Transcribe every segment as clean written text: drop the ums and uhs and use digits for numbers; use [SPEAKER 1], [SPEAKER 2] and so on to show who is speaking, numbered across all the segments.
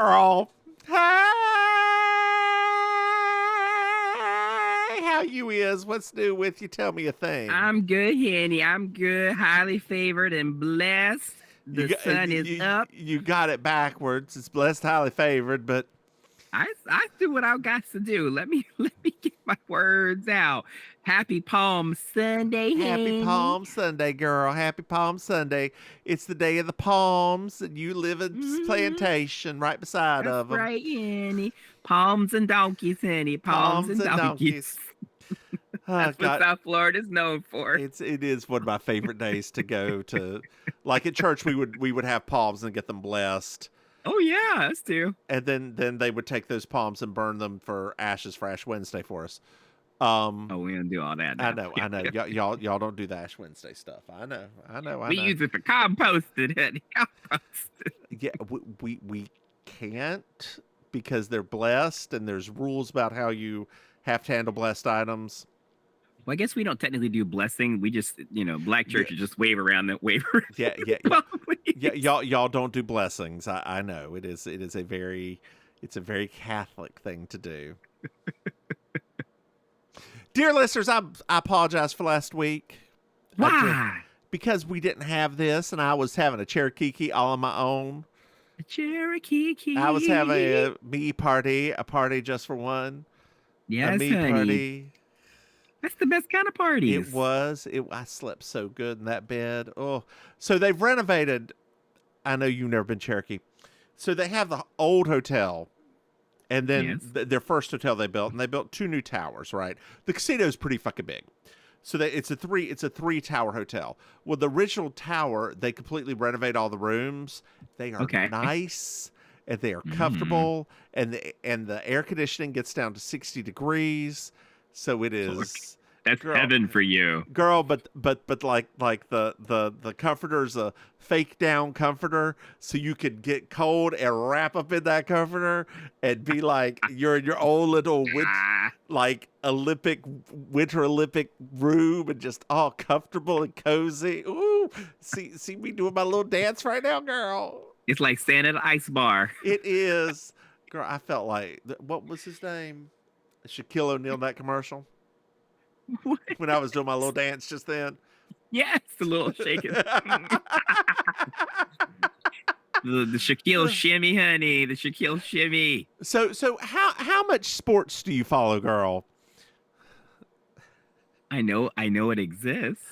[SPEAKER 1] girl. Hey, how you is? What's new with you? Tell me a thing.
[SPEAKER 2] I'm good, Henny. I'm good, highly favored and blessed.
[SPEAKER 1] You
[SPEAKER 2] The
[SPEAKER 1] got
[SPEAKER 2] sun is up.
[SPEAKER 1] you got it backwards. It's blessed, highly favored, but
[SPEAKER 2] I do what I got to do. Let me get my words out. Happy Palm Sunday,
[SPEAKER 1] happy
[SPEAKER 2] Henny.
[SPEAKER 1] Palm Sunday, girl. Happy Palm Sunday. It's the day of the palms, and you live in
[SPEAKER 2] hmm
[SPEAKER 1] plantation right beside
[SPEAKER 2] That's
[SPEAKER 1] of them.
[SPEAKER 2] right, Henny. Palms and donkeys, Henny. Palms
[SPEAKER 1] Palms
[SPEAKER 2] and
[SPEAKER 1] and
[SPEAKER 2] donkeys.
[SPEAKER 1] donkeys. Oh
[SPEAKER 2] That's what
[SPEAKER 1] God,
[SPEAKER 2] South Florida's known for.
[SPEAKER 1] it is one of my favorite days to go to. Like at church, we would have palms and get them blessed,
[SPEAKER 2] Oh yeah, us too.
[SPEAKER 1] and then they would take those palms and burn them for ashes for Ash Wednesday for us.
[SPEAKER 2] Oh, we don't do all that
[SPEAKER 1] I
[SPEAKER 2] now.
[SPEAKER 1] know, I know. Y'all don't do the Ash Wednesday stuff. I know, I know, I
[SPEAKER 2] We
[SPEAKER 1] know.
[SPEAKER 2] use it for composted, Henny. Composted.
[SPEAKER 1] Yeah, we can't because they're blessed, and there's rules about how you have to handle blessed items.
[SPEAKER 2] Well, I guess we don't technically do blessing. We just, black
[SPEAKER 1] Yeah,
[SPEAKER 2] churches just wave around that wave around
[SPEAKER 1] yeah,
[SPEAKER 2] the
[SPEAKER 1] yeah, yeah.
[SPEAKER 2] palm
[SPEAKER 1] Yeah,
[SPEAKER 2] leaves.
[SPEAKER 1] y'all don't do blessings. I know it is it's a very Catholic thing to do. Dear listeners, I apologize for last week. I did
[SPEAKER 2] Why?
[SPEAKER 1] because we didn't have this, and I was having a Cherokee key all on my own.
[SPEAKER 2] The Cherokee
[SPEAKER 1] I was having
[SPEAKER 2] Key.
[SPEAKER 1] a party just for one, a
[SPEAKER 2] Yes,
[SPEAKER 1] me
[SPEAKER 2] honey.
[SPEAKER 1] party.
[SPEAKER 2] That's the best kind of
[SPEAKER 1] It
[SPEAKER 2] parties.
[SPEAKER 1] was. I slept so good in that bed. Oh, so they've renovated. I know you've never been Cherokee. So they have the old hotel, and then
[SPEAKER 2] Yes.
[SPEAKER 1] their first hotel they built, and they built two new towers. Right, the casino is pretty fucking big. So it's a three tower hotel. Well, the original tower they completely renovate all the rooms. They are
[SPEAKER 2] Okay.
[SPEAKER 1] nice and they are
[SPEAKER 2] Mm.
[SPEAKER 1] comfortable, and the air conditioning gets down to 60 degrees. So it
[SPEAKER 2] Look,
[SPEAKER 1] is,
[SPEAKER 2] that's
[SPEAKER 1] girl.
[SPEAKER 2] heaven for you.
[SPEAKER 1] Girl, but like the comforter's a fake down comforter, so you could get cold and wrap up in that comforter and be like you're in your own little
[SPEAKER 2] Ah,
[SPEAKER 1] like winter Olympic room, and just all comfortable and cozy. Ooh, see me doing my little dance right now, girl.
[SPEAKER 2] it's like staying at an ice bar.
[SPEAKER 1] It is, girl. I felt like what was his name? Shaquille O'Neal in that commercial
[SPEAKER 2] What?
[SPEAKER 1] when I was doing my little dance just then.
[SPEAKER 2] Yes, a little shaking. The Shaquille shimmy, honey. The Shaquille shimmy.
[SPEAKER 1] So how much sports do you follow, girl?
[SPEAKER 2] I know it exists.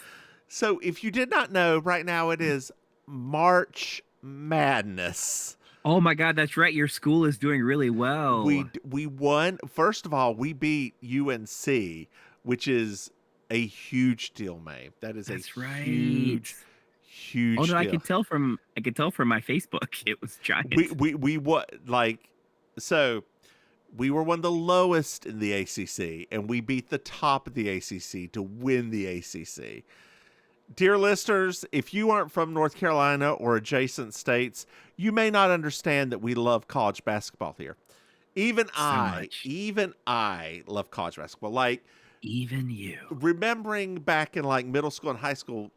[SPEAKER 1] So if you did not know, right now it is March Madness.
[SPEAKER 2] Oh my God, that's right. Your school is doing really well.
[SPEAKER 1] We won. First of all, we beat UNC, which is a huge deal, May. That is a
[SPEAKER 2] That's right.
[SPEAKER 1] huge,
[SPEAKER 2] Oh
[SPEAKER 1] huge
[SPEAKER 2] no,
[SPEAKER 1] deal.
[SPEAKER 2] I could tell from my Facebook. It was
[SPEAKER 1] We
[SPEAKER 2] giant.
[SPEAKER 1] we we what like so we were one of the lowest in the ACC, and we beat the top of the ACC to win the ACC. Dear listeners, if you aren't from North Carolina or adjacent states, you may not understand that we love college basketball here.
[SPEAKER 2] So much.
[SPEAKER 1] Even I love college basketball. Like
[SPEAKER 2] Even you.
[SPEAKER 1] remembering back in like middle school and high school,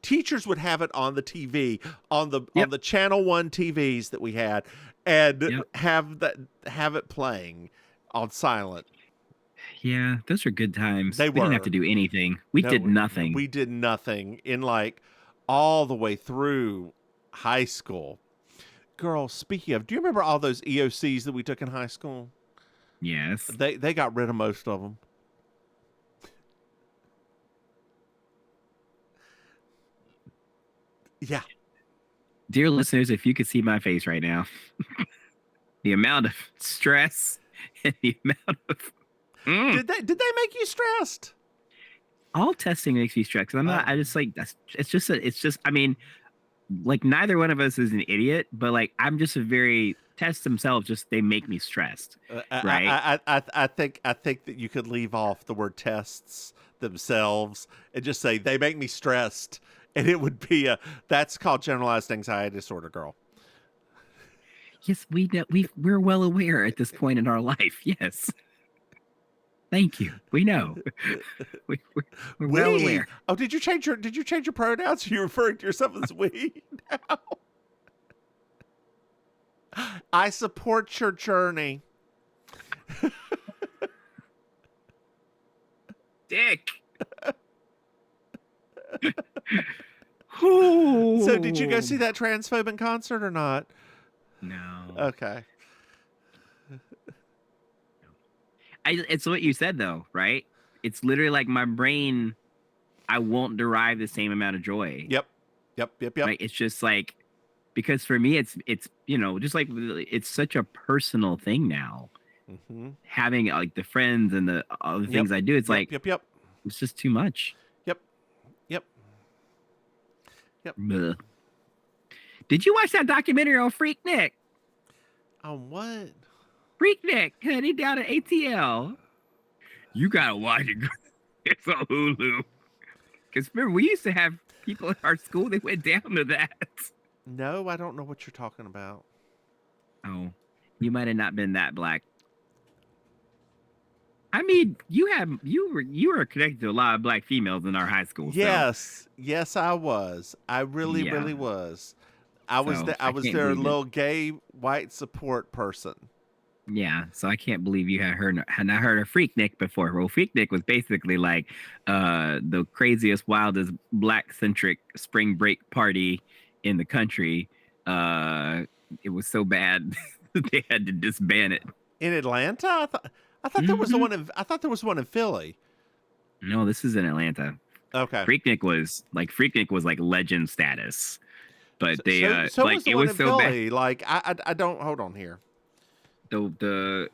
[SPEAKER 1] teachers would have it on the TV, on
[SPEAKER 2] Yep.
[SPEAKER 1] the channel 1 TVs that we had, and
[SPEAKER 2] Yep.
[SPEAKER 1] have it playing on silent.
[SPEAKER 2] Yeah, those were good times.
[SPEAKER 1] They
[SPEAKER 2] We didn't have to
[SPEAKER 1] were.
[SPEAKER 2] do anything. We did
[SPEAKER 1] No,
[SPEAKER 2] nothing.
[SPEAKER 1] we did nothing in like all the way through high school. Girl, speaking of, do you remember all those EOCs that we took in high school?
[SPEAKER 2] Yes.
[SPEAKER 1] They got rid of most of them. Yeah.
[SPEAKER 2] Dear listeners, if you could see my face right now, the amount of stress and the amount of
[SPEAKER 1] Did they make you stressed?
[SPEAKER 2] all testing makes me stressed. 'Cause I'm not,
[SPEAKER 1] Oh.
[SPEAKER 2] I just like that's it's just I mean, like neither one of us is an idiot, but like I'm just a very tests themselves just they make me stressed. Right?
[SPEAKER 1] I think that you could leave off the word tests themselves and just say they make me stressed, and it would be that's called generalized anxiety disorder, girl.
[SPEAKER 2] Yes, we know we're well aware at this point in our life. Yes. Thank you. We know. We're well
[SPEAKER 1] We.
[SPEAKER 2] aware.
[SPEAKER 1] Oh, did you change your pronouns? Are you referring to yourself as we now? I support your journey.
[SPEAKER 2] Dick.
[SPEAKER 1] So did you go see that transphobic concert or not?
[SPEAKER 2] No.
[SPEAKER 1] Okay.
[SPEAKER 2] It's what you said though, right? It's literally like my brain, I won't derive the same amount of joy.
[SPEAKER 1] Yep.
[SPEAKER 2] Right? It's just like, because for me, it's just like it's such a personal thing now.
[SPEAKER 1] Mm-hmm.
[SPEAKER 2] Having like the friends and the other things I do, it's like it's just too much.
[SPEAKER 1] Yep.
[SPEAKER 2] Bleh. Did you watch that documentary on Freaknik?
[SPEAKER 1] On what?
[SPEAKER 2] Freaknik, honey, down at ATL. You gotta watch it. It's on Hulu. Because remember, we used to have people in our school that went down to that.
[SPEAKER 1] No, I don't know what you're talking about.
[SPEAKER 2] Oh, you might have not been that black. I mean, you were connected to a lot of black females in our high school.
[SPEAKER 1] Yes, yes, I was. I really was. I was their little gay white support person.
[SPEAKER 2] Yeah, so I can't believe you had not heard of Freaknik before. Well, Freaknik was basically like the craziest, wildest black centric spring break party in the country. It was so bad they had to disband it.
[SPEAKER 1] In Atlanta, I thought there was the one. I thought there was one in Philly.
[SPEAKER 2] No, this is in Atlanta.
[SPEAKER 1] Okay.
[SPEAKER 2] Freaknik was like legend status, but
[SPEAKER 1] So was the
[SPEAKER 2] it
[SPEAKER 1] one
[SPEAKER 2] was
[SPEAKER 1] in
[SPEAKER 2] so
[SPEAKER 1] Philly.
[SPEAKER 2] bad.
[SPEAKER 1] Like I don't hold on here.
[SPEAKER 2] In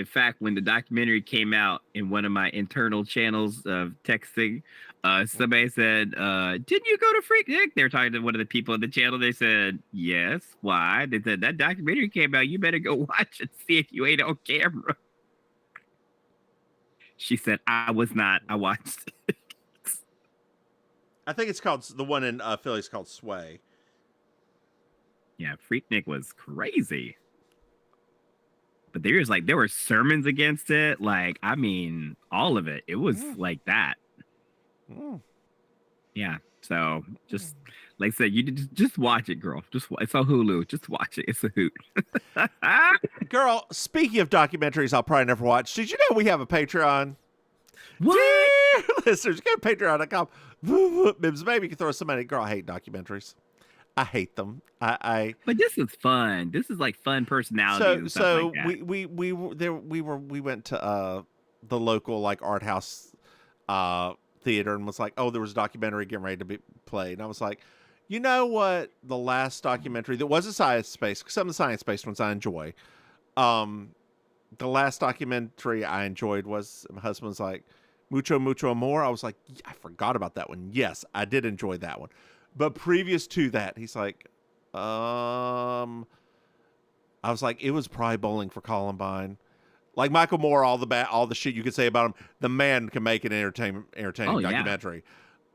[SPEAKER 2] fact, when the documentary came out in one of my internal channels of texting, somebody said, didn't you go to Freaknik? They were talking to one of the people in the channel. They said, yes. Why? They said, that documentary came out. You better go watch it, see if you ain't on camera. She said, I was not. I watched it.
[SPEAKER 1] I think it's called, the one in Philly is called Sway.
[SPEAKER 2] Yeah, Freaknik was crazy. But there were sermons against it. Like, I mean, all of it. It was like that. Yeah. So just like I said, you just watch it, girl. It's on Hulu. Just watch it. It's a hoot.
[SPEAKER 1] Girl, speaking of documentaries I'll probably never watch, did you know we have a Patreon?
[SPEAKER 2] What?
[SPEAKER 1] Dear listeners, go to patreon.com. Mims, maybe you can throw some money. Girl, I hate documentaries. I hate them.
[SPEAKER 2] But this is fun. This is like fun personalities. And stuff like that.
[SPEAKER 1] we went to the local like art house theater and was like, oh, there was a documentary getting ready to be played, and I was like, you know what? The last documentary that wasn't science-based, because some of the science-based ones I enjoy. The last documentary I enjoyed was, my husband's like, Mucho Mucho Amor. I was like, I forgot about that one. Yes, I did enjoy that one. But previous to that, he's like, I was like, it was probably Bowling for Columbine. Like Michael Moore, all the shit you could say about him, the man can make an entertaining documentary.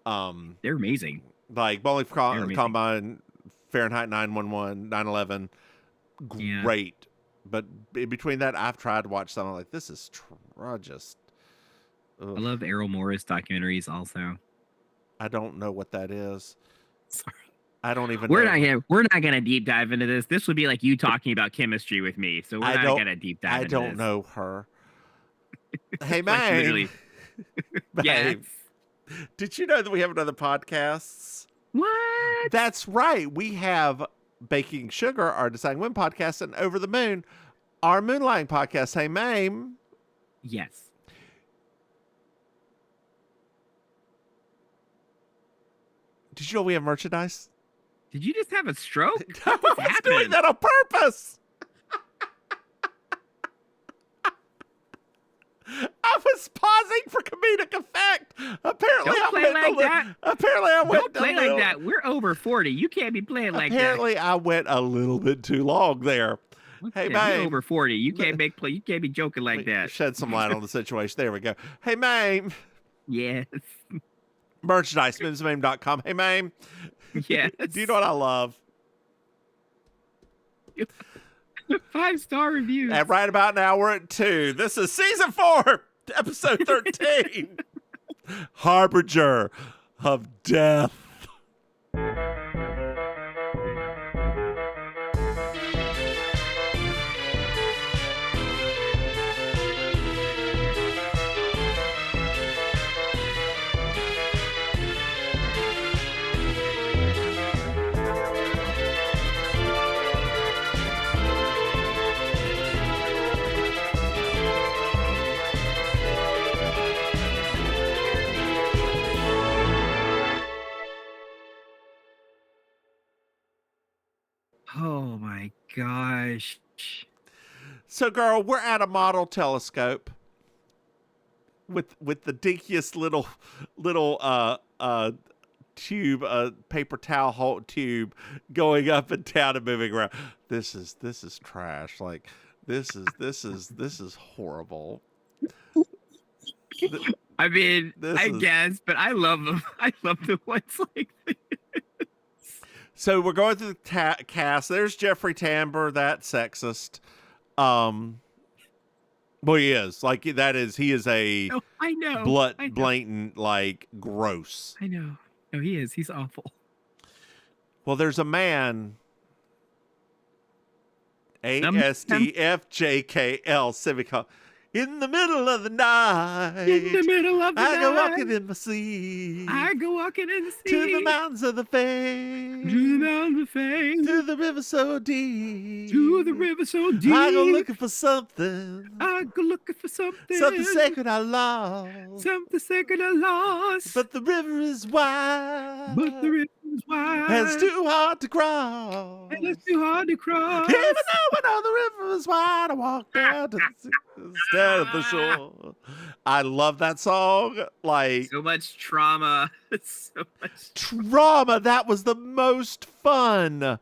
[SPEAKER 2] They're amazing.
[SPEAKER 1] Like Bowling for Columbine, Fahrenheit 9/11, 9/11, great. Yeah. But in between that, I've tried to watch something like this is just. Ugh.
[SPEAKER 2] I love Errol Morris documentaries also.
[SPEAKER 1] I don't know what that is. Sorry. I don't even
[SPEAKER 2] we're
[SPEAKER 1] know.
[SPEAKER 2] We're not gonna deep dive into this. This would be like you talking about chemistry with me. So we're not gonna deep dive into this.
[SPEAKER 1] I don't know her. Hey, Maim.
[SPEAKER 2] Yes.
[SPEAKER 1] Did you know that we have another podcast?
[SPEAKER 2] What?
[SPEAKER 1] That's right. We have Baking Sugar, our Deciding Women podcast, and Over the Moon, our Moonlighting podcast. Hey, Maim.
[SPEAKER 2] Yes.
[SPEAKER 1] Did you know we have merchandise?
[SPEAKER 2] Did you just have a stroke?
[SPEAKER 1] I was doing that on purpose. I was pausing for comedic effect. Apparently,
[SPEAKER 2] don't play like that.
[SPEAKER 1] Apparently, I went.
[SPEAKER 2] Don't play like that. We're over 40. You can't be playing like that.
[SPEAKER 1] Apparently, I went a little bit too long there. Hey, Maim.
[SPEAKER 2] You're over 40. You can't You can't be joking like that.
[SPEAKER 1] Shed some light on the situation. There we go. Hey, Maim.
[SPEAKER 2] Yes.
[SPEAKER 1] Merchandise, mimsmaim.com. Hey, Maim.
[SPEAKER 2] Yes.
[SPEAKER 1] Do you know what I love?
[SPEAKER 2] 5-star reviews.
[SPEAKER 1] And right about now, we're at 2. This is season 4, episode 13. Harbinger of Death.
[SPEAKER 2] gosh.
[SPEAKER 1] So, girl, we're at a model telescope with the dinkiest little tube, paper towel tube going up and down and moving around. This is trash. Like this is horrible.
[SPEAKER 2] I mean, I
[SPEAKER 1] is
[SPEAKER 2] guess, but I love them. I love the ones like this.
[SPEAKER 1] So we're going through the cast. There's Jeffrey Tambor, that sexist. Well, he is. Like that is he is a
[SPEAKER 2] Oh, I know.
[SPEAKER 1] blatant, like gross.
[SPEAKER 2] I know. No, he is. He's awful.
[SPEAKER 1] Well, there's a man. ASTFJKL semicolon. In the middle of the night.
[SPEAKER 2] In the middle of the night.
[SPEAKER 1] I go walking in my sleep.
[SPEAKER 2] I go walking in the sea.
[SPEAKER 1] To the mountains of the fame.
[SPEAKER 2] To the mountains of fame.
[SPEAKER 1] To the river so deep.
[SPEAKER 2] To the river so deep.
[SPEAKER 1] I go looking for something.
[SPEAKER 2] I go looking for something.
[SPEAKER 1] Something sacred I lost.
[SPEAKER 2] Something sacred I lost.
[SPEAKER 1] But the river is wide.
[SPEAKER 2] But the river is wide.
[SPEAKER 1] And it's too hard to cross.
[SPEAKER 2] And it's too hard to cross.
[SPEAKER 1] Even though I know the river is wide, I walk down to instead of the shore. I love that song. Like
[SPEAKER 2] so much trauma. So much
[SPEAKER 1] trauma. That was the most fun.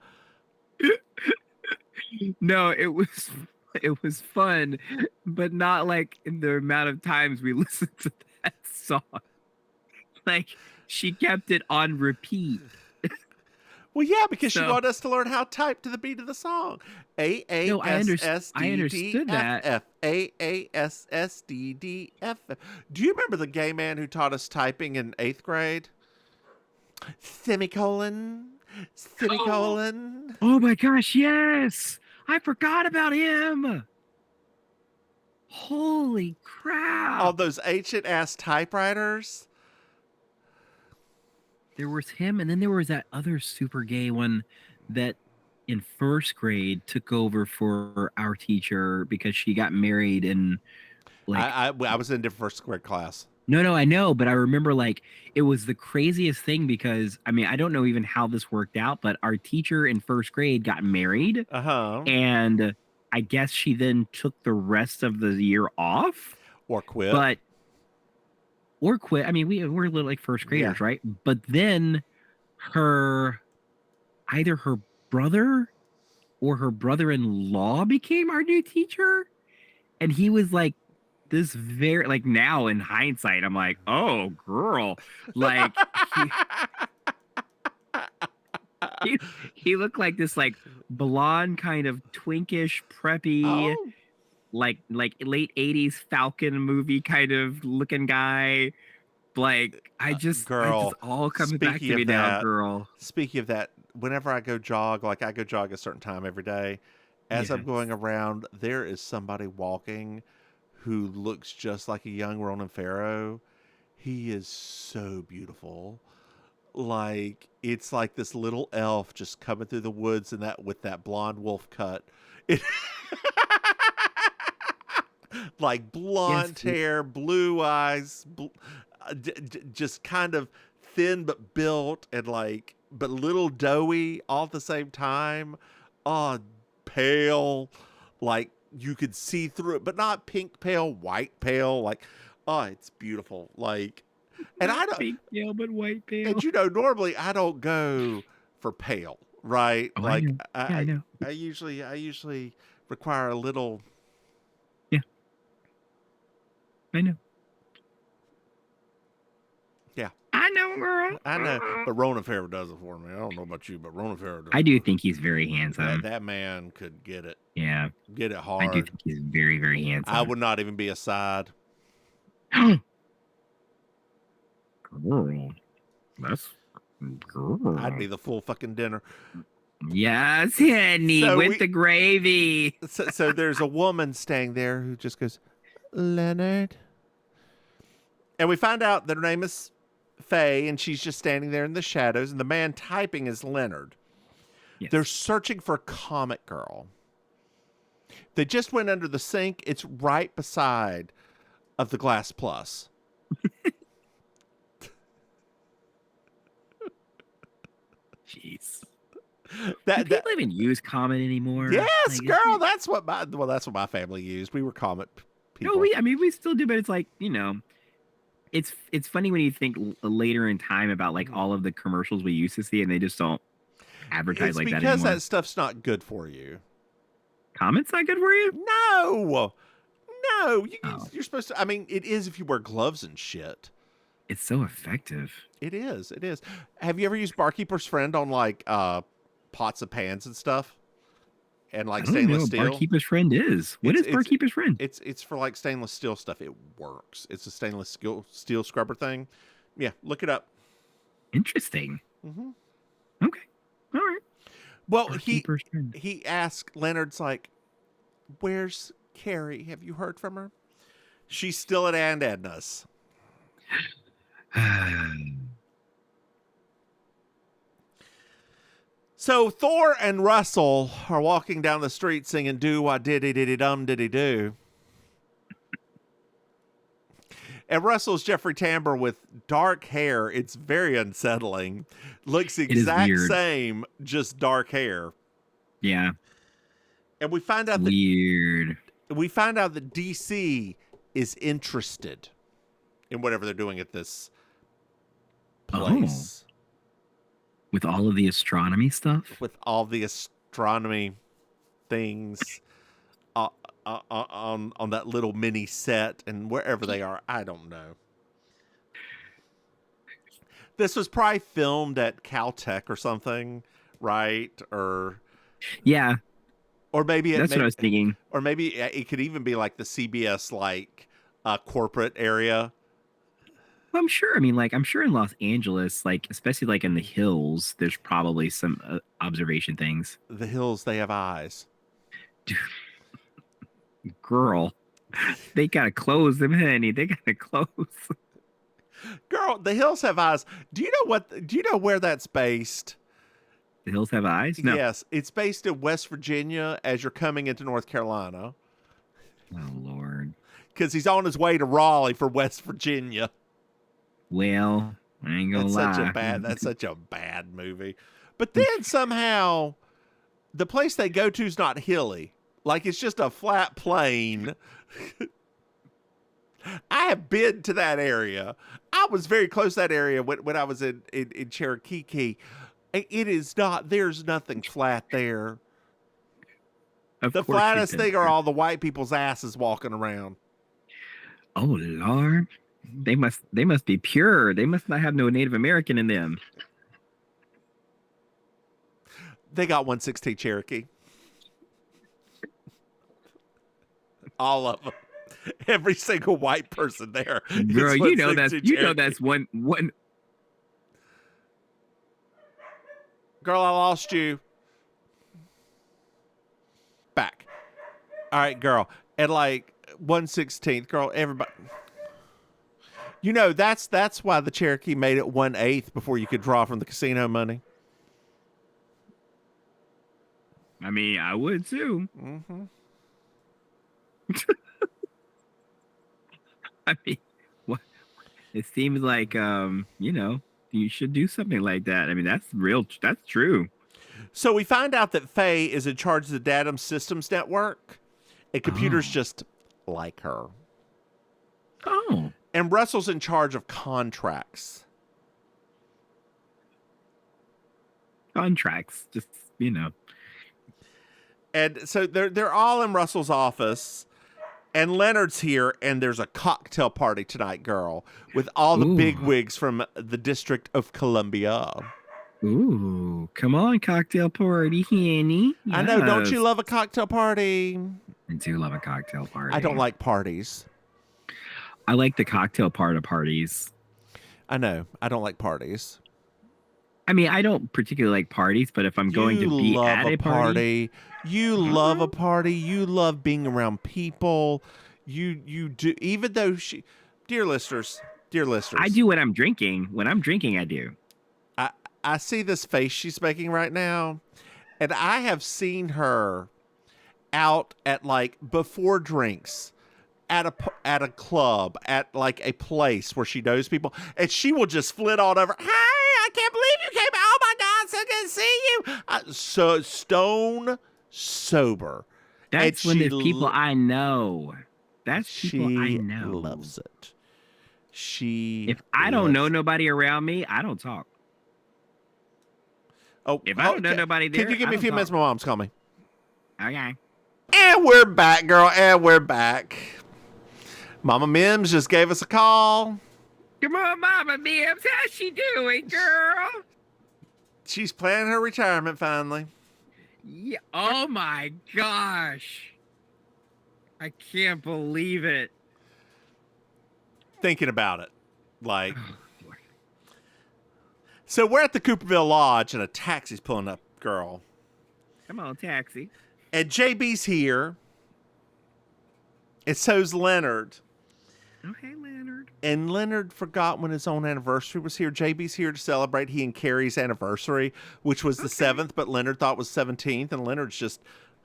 [SPEAKER 2] No, it was fun, but not like in the amount of times we listened to that song. Like she kept it on repeat.
[SPEAKER 1] Well, yeah, because she wanted us to learn how to type to the beat of the song. A-A-S-S-D-D-F-F. A-A-S-S-D-D-F-F. Do you remember the gay man who taught us typing in 8th grade? Semicolon. Semicolon.
[SPEAKER 2] Oh my gosh, yes! I forgot about him! Holy crap!
[SPEAKER 1] All those ancient ass typewriters.
[SPEAKER 2] There was him, and then there was that other super gay one that in 1st grade took over for our teacher because she got married and like
[SPEAKER 1] I was in a different 1st grade class.
[SPEAKER 2] No, I know, but I remember like it was the craziest thing because I mean I don't know even how this worked out, but our teacher in 1st grade got married, and I guess she then took the rest of the year off
[SPEAKER 1] or quit.
[SPEAKER 2] I mean, we're little like 1st graders, right? But then either her brother or her brother-in-law became our new teacher, and he was like this very like now in hindsight, I'm like, oh girl, like he looked like this like blonde kind of twinkish preppy. Like late 80s Falcon movie kind of looking guy. Like I just all coming back to me now, girl.
[SPEAKER 1] Speaking of that, whenever I go jog, like I go jog a certain time every day, as I'm going around, there is somebody walking who looks just like a young Ronan Farrow. He is so beautiful. Like it's like this little elf just coming through the woods and that with that blonde wolf cut. Like blonde hair, blue eyes, just kind of thin but built and like, but little doughy all at the same time. Oh, pale, like you could see through it, but not pink pale, white pale. Like, oh, it's beautiful. Like, and I don't
[SPEAKER 2] pink pale, but white pale.
[SPEAKER 1] And you know, normally I don't go for pale, right?
[SPEAKER 2] Oh,
[SPEAKER 1] like
[SPEAKER 2] I know.
[SPEAKER 1] I usually require a little.
[SPEAKER 2] I know.
[SPEAKER 1] Yeah.
[SPEAKER 2] I know, girl.
[SPEAKER 1] I know. But Ronan Farrow does it for me. I don't know about you, but Ronan Farrow does it.
[SPEAKER 2] I do think he's very handsome.
[SPEAKER 1] That man could get it.
[SPEAKER 2] Yeah.
[SPEAKER 1] Get it hard.
[SPEAKER 2] I do think he's very, very handsome.
[SPEAKER 1] I would not even be a side.
[SPEAKER 2] Girl. That's girl.
[SPEAKER 1] I'd be the full fucking dinner.
[SPEAKER 2] Yes, honey, with the gravy.
[SPEAKER 1] So there's a woman staying there who just goes, Leonard. And we find out that her name is Faye, and she's just standing there in the shadows, and the man typing is Leonard. Yes. They're searching for Comic Girl. They just went under the sink. It's right beside of the Glass Plus.
[SPEAKER 2] Jeez. Do
[SPEAKER 1] that
[SPEAKER 2] people even use Comet anymore?
[SPEAKER 1] yes,
[SPEAKER 2] Like,
[SPEAKER 1] girl, that's what my family used. We were Comet
[SPEAKER 2] no,
[SPEAKER 1] people.
[SPEAKER 2] I mean, we still do, but it's like, it's funny when you think later in time about like
[SPEAKER 1] Mhm.
[SPEAKER 2] all of the commercials we used to see, and they just don't advertise
[SPEAKER 1] It's
[SPEAKER 2] like that
[SPEAKER 1] because
[SPEAKER 2] anymore.
[SPEAKER 1] that stuff's not good for you.
[SPEAKER 2] Comet's not good for you?
[SPEAKER 1] No, no,
[SPEAKER 2] Oh,
[SPEAKER 1] you're supposed to. I mean, it is if you wear gloves and shit.
[SPEAKER 2] it's so effective.
[SPEAKER 1] It is. It is. Have you ever used Barkeeper's Friend on like pots and pans and stuff, and
[SPEAKER 2] I
[SPEAKER 1] like
[SPEAKER 2] don't even know
[SPEAKER 1] stainless
[SPEAKER 2] what
[SPEAKER 1] steel?
[SPEAKER 2] Barkeeper's Friend is. What
[SPEAKER 1] It's
[SPEAKER 2] is
[SPEAKER 1] it's
[SPEAKER 2] Barkeeper's Friend?
[SPEAKER 1] it's for like stainless steel stuff. It works. It's a stainless steel scrubber thing. Yeah, look it up.
[SPEAKER 2] Interesting.
[SPEAKER 1] Hmm.
[SPEAKER 2] Okay. All right.
[SPEAKER 1] Well,
[SPEAKER 2] Barkeeper's Friend.
[SPEAKER 1] he asked Leonard's like, "Where's Carrie? Have you heard from her? She's still at Aunt Edna's." So Thor and Russell are walking down the street singing "Do Wah Diddy Diddy Dum Diddy Do," and Russell's Jeffrey Tambor with dark hair. It's very unsettling. Looks the
[SPEAKER 2] It is
[SPEAKER 1] exact
[SPEAKER 2] weird.
[SPEAKER 1] same, just dark hair.
[SPEAKER 2] Yeah.
[SPEAKER 1] And
[SPEAKER 2] It's weird.
[SPEAKER 1] we find out that DC is interested in whatever they're doing at this
[SPEAKER 2] Oh,
[SPEAKER 1] place
[SPEAKER 2] with all of the astronomy stuff?
[SPEAKER 1] with all the astronomy things on that little mini set and wherever they are. I don't know. This was probably filmed at Caltech or something, right?
[SPEAKER 2] Yeah,
[SPEAKER 1] Or maybe
[SPEAKER 2] that's what I was thinking.
[SPEAKER 1] or maybe it could even be like the CBS like corporate area.
[SPEAKER 2] Well, I'm sure. I mean, like, I'm sure in Los Angeles, like, especially like in the hills, there's probably some observation things.
[SPEAKER 1] The hills, they have eyes.
[SPEAKER 2] Girl, they gotta close them, honey. They gotta close.
[SPEAKER 1] Girl, the hills have eyes. Do you know what? Do you know where that's based?
[SPEAKER 2] The hills have eyes? No.
[SPEAKER 1] Yes, it's based in West Virginia as you're coming into North Carolina.
[SPEAKER 2] Oh Lord.
[SPEAKER 1] Because he's on his way to Raleigh for West Virginia.
[SPEAKER 2] Well, I ain't gonna lie.
[SPEAKER 1] That's such a bad movie. But then somehow the place they go to is not hilly. Like it's just a flat plain. I have been to that area. I was very close to that area when I was in Cherokee. It is not, there's nothing flat there.
[SPEAKER 2] Of
[SPEAKER 1] The
[SPEAKER 2] course you
[SPEAKER 1] flattest
[SPEAKER 2] said
[SPEAKER 1] thing are
[SPEAKER 2] that.
[SPEAKER 1] all the white people's asses walking around.
[SPEAKER 2] Oh Lord. They must be pure. They must not have no Native American in them.
[SPEAKER 1] They got 116 Cherokee. All of them. Every single white person there.
[SPEAKER 2] Girl,
[SPEAKER 1] is
[SPEAKER 2] you know
[SPEAKER 1] 116
[SPEAKER 2] that's
[SPEAKER 1] Cherokee.
[SPEAKER 2] one.
[SPEAKER 1] Girl, I lost you. Back. All right, girl. At like 1/16th, girl, everybody. You know, that's why the Cherokee made it 1/8 before you could draw from the casino money.
[SPEAKER 2] I mean, I would too.
[SPEAKER 1] Mm-hmm.
[SPEAKER 2] I mean, what? It seems like you should do something like that. I mean, that's real. That's true.
[SPEAKER 1] So we find out that Faye is in charge of the Datum Systems Network, and computers
[SPEAKER 2] Oh.
[SPEAKER 1] just like her.
[SPEAKER 2] Oh.
[SPEAKER 1] And Russell's in charge of contracts.
[SPEAKER 2] Contracts. Just,
[SPEAKER 1] And so they're all in Russell's office, and Leonard's here, and there's a cocktail party tonight, girl, with all the
[SPEAKER 2] Ooh.
[SPEAKER 1] bigwigs from the District of Columbia.
[SPEAKER 2] Ooh, come on, cocktail party, honey.
[SPEAKER 1] I know, don't you
[SPEAKER 2] Yes.
[SPEAKER 1] love a cocktail party?
[SPEAKER 2] I do love a cocktail party.
[SPEAKER 1] I don't like parties.
[SPEAKER 2] I like the cocktail part of parties.
[SPEAKER 1] I know, I don't like parties.
[SPEAKER 2] I mean, I don't particularly like parties, but if I'm going to be
[SPEAKER 1] love
[SPEAKER 2] at a party,
[SPEAKER 1] you love a party. You love being around people. You do, even though dear listeners,
[SPEAKER 2] I do when I'm drinking. When I'm drinking, I do.
[SPEAKER 1] I see this face she's making right now, and I have seen her out at like before drinks at a club at like a place where she knows people, and she will just flit on over. Hey, I can't believe you came! Oh my God, so good to see you. So stone sober.
[SPEAKER 2] That's one of the people I know. That's people I know.
[SPEAKER 1] Loves it. She
[SPEAKER 2] If I don't know nobody around me, I don't talk.
[SPEAKER 1] Oh,
[SPEAKER 2] if I don't know nobody there,
[SPEAKER 1] can you give me a few minutes? My mom's calling me.
[SPEAKER 2] Okay.
[SPEAKER 1] And we're back, girl. And we're back. Mama Mims just gave us a call.
[SPEAKER 2] Come on, Mama Mims. How's she doing, girl?
[SPEAKER 1] She's planning her retirement finally.
[SPEAKER 2] Yeah. Oh my gosh. I can't believe it.
[SPEAKER 1] Thinking about it. Like, so we're at the Cooperville Lodge and a taxi's pulling up, girl.
[SPEAKER 2] Come on, taxi.
[SPEAKER 1] And JB's here. And so's Leonard.
[SPEAKER 2] Oh, hey, Leonard.
[SPEAKER 1] And Leonard forgot when his own anniversary was here. JB's here to celebrate he and Carrie's anniversary, which was the 7th, but Leonard thought was 17th. And Leonard's just,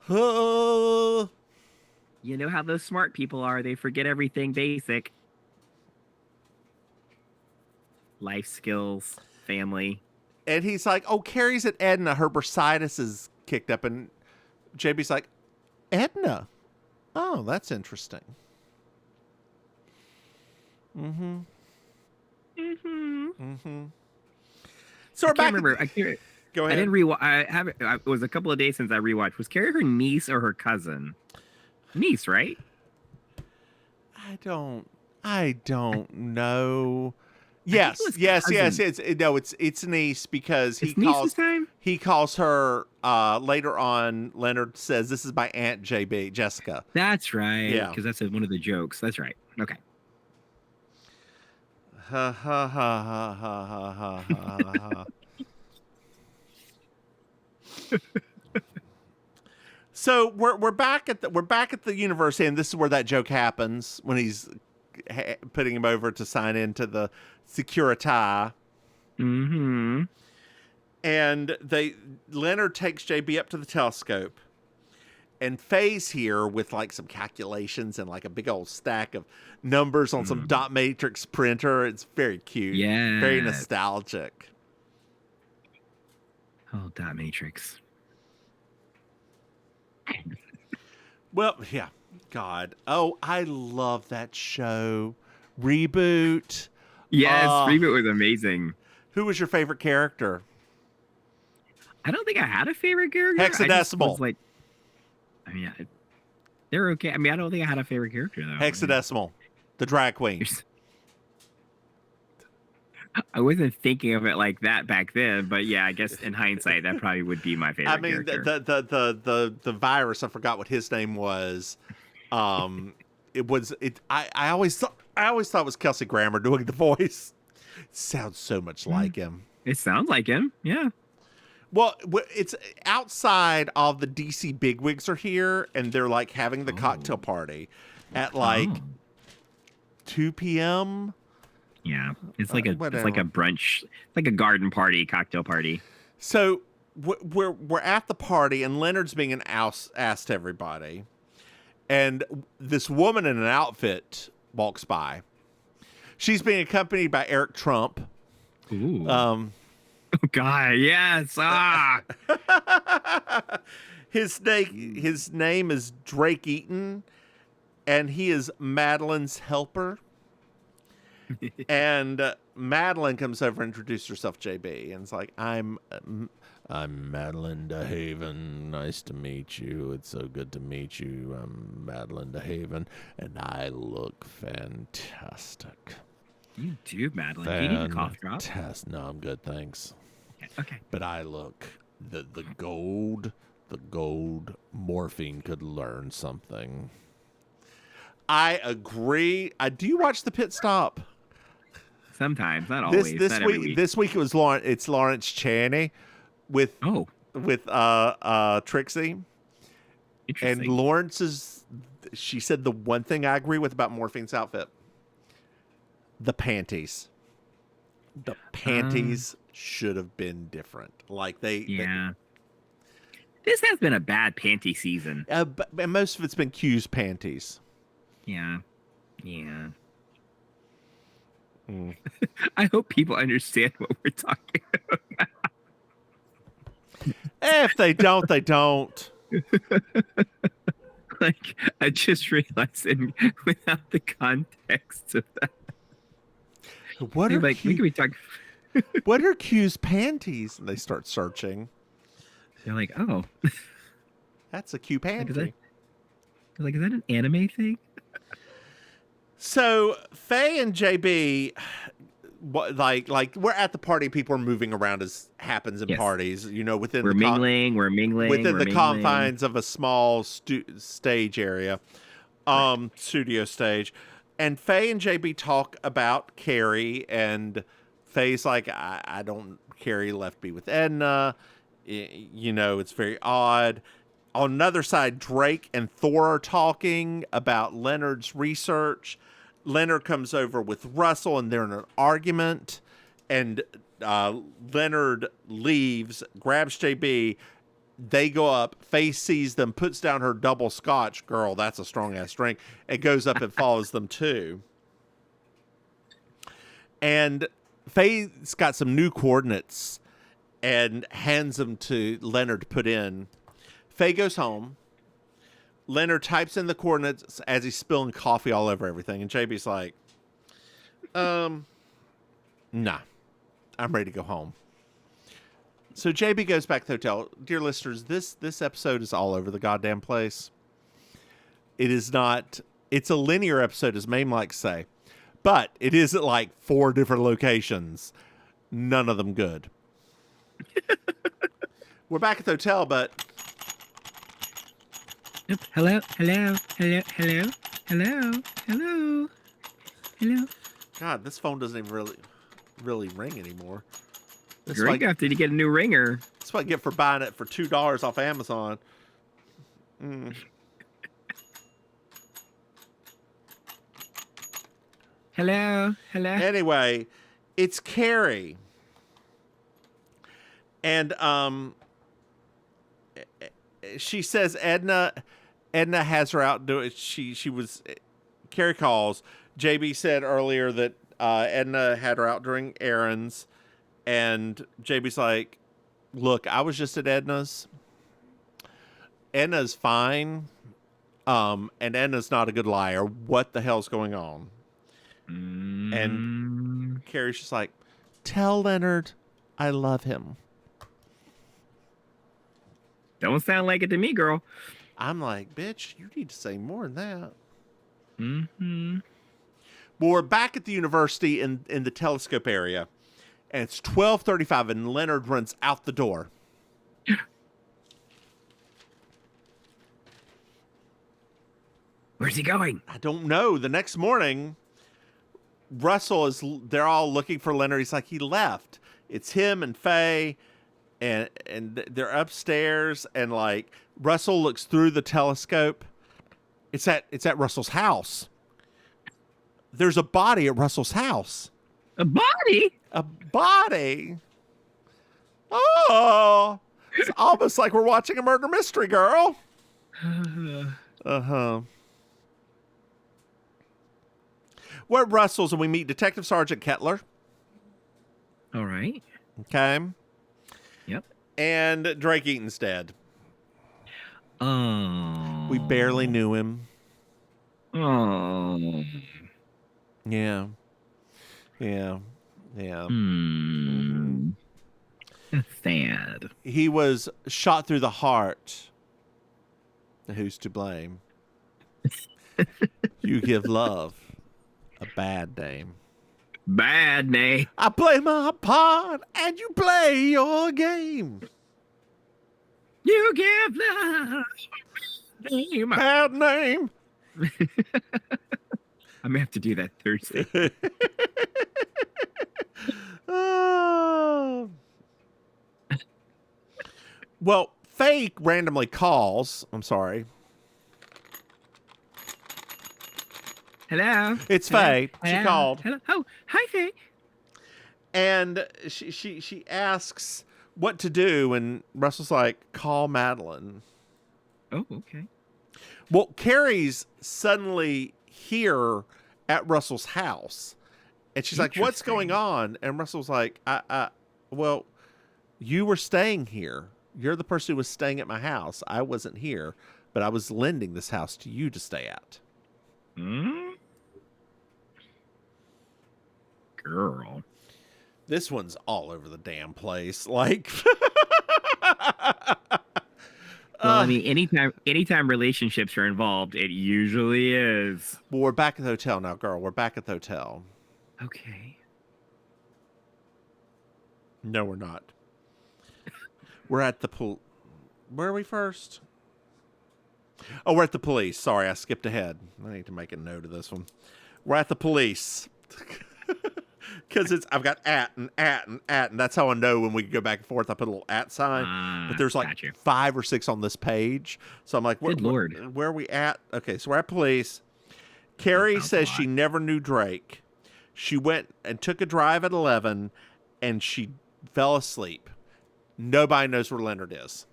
[SPEAKER 2] You know how those smart people are. They forget everything basic. Life skills, family.
[SPEAKER 1] And he's like, oh, Carrie's at Edna. Her bursitis is kicked up. And JB's like, Edna? Oh, that's interesting. Mm-hmm. Mm-hmm. Mm-hmm. So we're back.
[SPEAKER 2] Remember.
[SPEAKER 1] Go ahead.
[SPEAKER 2] I didn't rewatch. It was a couple of days since I rewatched. Was Carrie her niece or her cousin? Niece, right?
[SPEAKER 1] I don't know. Yes. It's niece because he calls her later on. Leonard says, "This is my Aunt JB, Jessica."
[SPEAKER 2] That's right.
[SPEAKER 1] Yeah,
[SPEAKER 2] because that's one of the jokes. That's right. Okay.
[SPEAKER 1] Ha ha ha ha ha ha ha ha. So we're back at the university, and this is where that joke happens when he's putting him over to sign into the Security.
[SPEAKER 2] Mm-hmm.
[SPEAKER 1] And Leonard takes JB up to the telescope, and Faye's here with like some calculations and like a big old stack of numbers on some dot matrix printer. It's very cute.
[SPEAKER 2] Yeah.
[SPEAKER 1] Very nostalgic.
[SPEAKER 2] Oh, dot matrix.
[SPEAKER 1] Well, yeah. God. Oh, I love that show. Reboot.
[SPEAKER 2] Yes, Reboot was amazing.
[SPEAKER 1] Who was your favorite character?
[SPEAKER 2] I don't think I had a favorite character.
[SPEAKER 1] Hexadecimal.
[SPEAKER 2] They're okay. I mean, I don't think I had a favorite character though.
[SPEAKER 1] Hexadecimal, the drag queen.
[SPEAKER 2] I wasn't thinking of it like that back then, but yeah, I guess in hindsight, that probably would be my favorite.
[SPEAKER 1] I mean,
[SPEAKER 2] character.
[SPEAKER 1] the virus. I forgot what his name was. I always thought it was Kelsey Grammer doing the voice. It sounds so much like him.
[SPEAKER 2] It sounds like him. Yeah.
[SPEAKER 1] Well, it's outside. All the DC bigwigs are here, and they're like having the cocktail party at like 2 p.m.
[SPEAKER 2] Yeah, it's like a brunch, like a garden party, cocktail party.
[SPEAKER 1] So we're at the party, and Leonard's being asked everybody, and this woman in an outfit walks by. She's being accompanied by Eric Trump.
[SPEAKER 2] Ooh. Oh God, yes.
[SPEAKER 1] His name is Drake Eaton, and he is Madeline's helper. And Madeline comes over and introduces herself, JB, and it's like, I'm Madeline DeHaven. Nice to meet you. It's so good to meet you. I'm Madeline DeHaven, and I look fantastic.
[SPEAKER 2] You do, Madeline. Do you need a cough drop?
[SPEAKER 1] No, I'm good, thanks.
[SPEAKER 2] Okay.
[SPEAKER 1] But I look the gold morphine could learn something. I agree. Do you watch The Pit Stop?
[SPEAKER 2] Sometimes, not always.
[SPEAKER 1] This week it was Lawrence Chaney with Trixie. And Lawrence she said the one thing I agree with about Morphine's outfit. The panties. The panties should have been different. Like this
[SPEAKER 2] has been a bad panty season.
[SPEAKER 1] But most of it's been Q's panties.
[SPEAKER 2] Yeah. I hope people understand what we're talking about.
[SPEAKER 1] If they don't, they don't.
[SPEAKER 2] Like, I just realized without the context of that.
[SPEAKER 1] What are
[SPEAKER 2] Like, we
[SPEAKER 1] Q?
[SPEAKER 2] could be talking.
[SPEAKER 1] What are Q's panties? And they start searching.
[SPEAKER 2] They're like, oh,
[SPEAKER 1] That's a Q
[SPEAKER 2] like
[SPEAKER 1] panty.
[SPEAKER 2] is that an anime thing?
[SPEAKER 1] So Faye and JB, like we're at the party. People are moving around as happens in
[SPEAKER 2] Yes.
[SPEAKER 1] parties. You know, within
[SPEAKER 2] We're
[SPEAKER 1] the
[SPEAKER 2] mingling. We're mingling.
[SPEAKER 1] within
[SPEAKER 2] we're
[SPEAKER 1] the
[SPEAKER 2] mingling.
[SPEAKER 1] confines of a small stage area, studio stage. And Faye and JB talk about Carrie, and Faye's like, I don't. Carrie left me with Edna. You know, it's very odd. On another side, Drake and Thor are talking about Leonard's research. Leonard comes over with Russell, and they're in an argument. And Leonard leaves, grabs JB. They go up. Faye sees them, puts down her double scotch. Girl, that's a strong ass drink. It goes up and follows them too. And Faye's got some new coordinates and hands them to Leonard to put in. Faye goes home. Leonard types in the coordinates as he's spilling coffee all over everything. And JB's like, nah, I'm ready to go home. So JB goes back to the hotel. Dear listeners, this episode is all over the goddamn place. It is not, it's a linear episode, as Maim likes to say. But it is at like 4 different locations. None of them good. We're back at the hotel, but...
[SPEAKER 2] Hello.
[SPEAKER 1] God, this phone doesn't even really ring anymore.
[SPEAKER 2] Great, after you get a new ringer.
[SPEAKER 1] That's what I get for buying it for $2 off Amazon.
[SPEAKER 2] Hello.
[SPEAKER 1] Anyway, it's Carrie. And she says Edna has her out doing. She was. Carrie calls. JB said earlier that Edna had her out doing errands, and JB's like, "Look, I was just at Edna's. Edna's fine, and Edna's not a good liar. What the hell's going on?" And Carrie's just like, "Tell Leonard I love him."
[SPEAKER 2] Don't sound like it to me, girl.
[SPEAKER 1] I'm like, bitch, you need to say more than that.
[SPEAKER 2] Mm-hmm.
[SPEAKER 1] Well, we're back at the university in the telescope area, and it's 12:35, and Leonard runs out the door.
[SPEAKER 2] Where's he going?
[SPEAKER 1] I don't know. The next morning, they're all looking for Leonard. He's like, he left. It's him and Faye, and they're upstairs, and like Russell looks through the telescope. It's at Russell's house. There's a body at Russell's house.
[SPEAKER 2] A body?
[SPEAKER 1] A body. Oh, it's almost like we're watching a murder mystery, girl. Uh-huh. We're at Russell's, and we meet Detective Sergeant Kettler.
[SPEAKER 2] All right.
[SPEAKER 1] Okay.
[SPEAKER 2] Yep.
[SPEAKER 1] And Drake Eaton's dead.
[SPEAKER 2] Oh.
[SPEAKER 1] We barely knew him.
[SPEAKER 2] Oh.
[SPEAKER 1] Yeah.
[SPEAKER 2] Hmm. Sad.
[SPEAKER 1] He was shot through the heart. Who's to blame? You give love a bad name.
[SPEAKER 2] Bad name.
[SPEAKER 1] I play my part and you play your game.
[SPEAKER 2] You give love name.
[SPEAKER 1] Bad name.
[SPEAKER 2] I'm gonna have to do that Thursday.
[SPEAKER 1] Well, Faye randomly calls. I'm sorry.
[SPEAKER 2] Hello.
[SPEAKER 1] It's
[SPEAKER 2] Hello?
[SPEAKER 1] Faye.
[SPEAKER 2] Hello?
[SPEAKER 1] She called.
[SPEAKER 2] Hello. Oh, hi, Faye.
[SPEAKER 1] And she asks what to do, and Russell's like, call Madeline.
[SPEAKER 2] Oh, okay.
[SPEAKER 1] Well, Carrie's suddenly here at Russell's house. And she's like, what's going on? And Russell's like, well, you were staying here. You're the person who was staying at my house. I wasn't here, but I was lending this house to you to stay at.
[SPEAKER 2] Hmm? Girl.
[SPEAKER 1] This one's all over the damn place. Like,
[SPEAKER 2] Well, I mean, anytime relationships are involved, it usually is.
[SPEAKER 1] well, we're back at the hotel now, girl. We're back at the hotel.
[SPEAKER 2] Okay.
[SPEAKER 1] No, we're not. We're at the pool. Where are we first? Oh, we're at the police. Sorry, I skipped ahead. I need to make a note of this one. We're at the police. Because I've got at, and that's how I know when we go back and forth. I put a little at sign, but there's like 5 or 6 on this page. So I'm like,
[SPEAKER 2] Good Lord.
[SPEAKER 1] Where are we at? Okay, so we're at police. Carrie says she never knew Drake. She went and took a drive at 11, and she fell asleep. Nobody knows where Leonard is.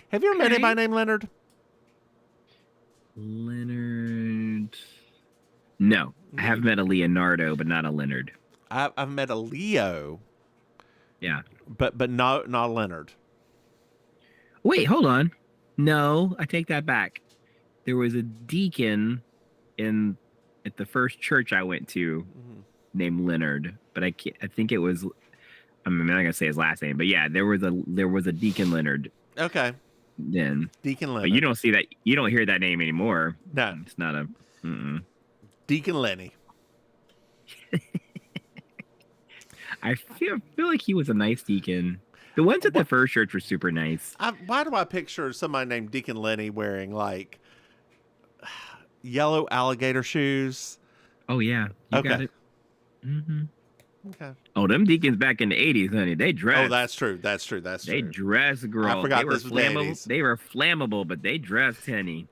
[SPEAKER 1] Have you ever met anybody named Leonard?
[SPEAKER 2] Leonard. No, I have met a Leonardo, but not a Leonard.
[SPEAKER 1] I've met a Leo.
[SPEAKER 2] Yeah,
[SPEAKER 1] but not Leonard.
[SPEAKER 2] Wait, hold on. No, I take that back. There was a deacon at the first church I went to named Leonard, but I think it was. I'm not gonna say his last name, but yeah, there was a Deacon Leonard.
[SPEAKER 1] Okay.
[SPEAKER 2] Then
[SPEAKER 1] Deacon Leonard.
[SPEAKER 2] But you don't see that. You don't hear that name anymore.
[SPEAKER 1] No,
[SPEAKER 2] it's not a.
[SPEAKER 1] Deacon Lenny.
[SPEAKER 2] I feel like he was a nice deacon. The ones at the first church were super nice.
[SPEAKER 1] Why do I picture somebody named Deacon Lenny wearing like yellow alligator shoes?
[SPEAKER 2] Oh yeah, you got it. Mm-hmm.
[SPEAKER 1] Okay.
[SPEAKER 2] Oh, them deacons back in the 80s, honey, they dressed.
[SPEAKER 1] Oh, that's true.
[SPEAKER 2] They dressed, girl.
[SPEAKER 1] I forgot
[SPEAKER 2] they were
[SPEAKER 1] this was
[SPEAKER 2] flammable.
[SPEAKER 1] the 80s.
[SPEAKER 2] They were flammable, but they dressed, honey.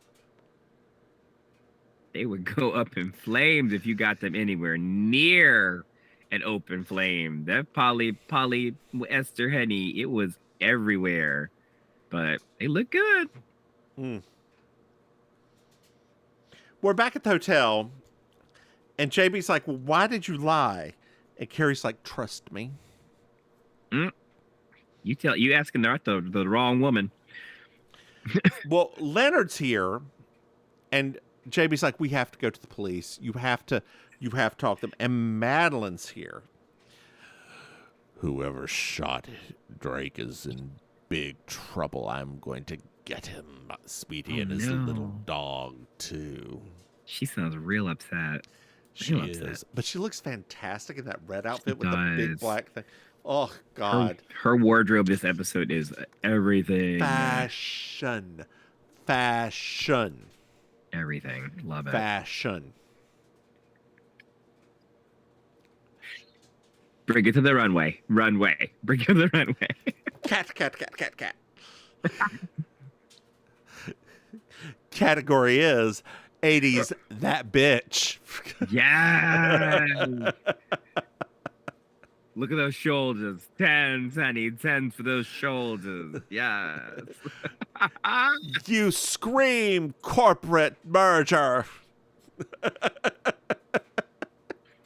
[SPEAKER 2] They would go up in flames if you got them anywhere near an open flame. That polyester, honey, it was everywhere. But they look good.
[SPEAKER 1] We're back at the hotel, and JB's like, well, why did you lie? And Carrie's like, trust me.
[SPEAKER 2] You asking the wrong woman.
[SPEAKER 1] Well, Leonard's here, and JB's like, we have to go to the police. You have to talk to them. And Madeline's here. Whoever shot Drake is in big trouble. I'm going to get him, Sweetie, and his little dog, too.
[SPEAKER 2] She sounds real upset.
[SPEAKER 1] She is. But she looks fantastic in that red outfit with the big black thing. Oh, God.
[SPEAKER 2] Her wardrobe this episode is everything.
[SPEAKER 1] Fashion.
[SPEAKER 2] Everything. Love it.
[SPEAKER 1] Fashion.
[SPEAKER 2] Bring it to the runway. Bring it to the runway.
[SPEAKER 1] Cat. Category is 80s that bitch.
[SPEAKER 2] Yeah. Look at those shoulders. 10s, honey. 10s for those shoulders. Yes.
[SPEAKER 1] You scream corporate merger.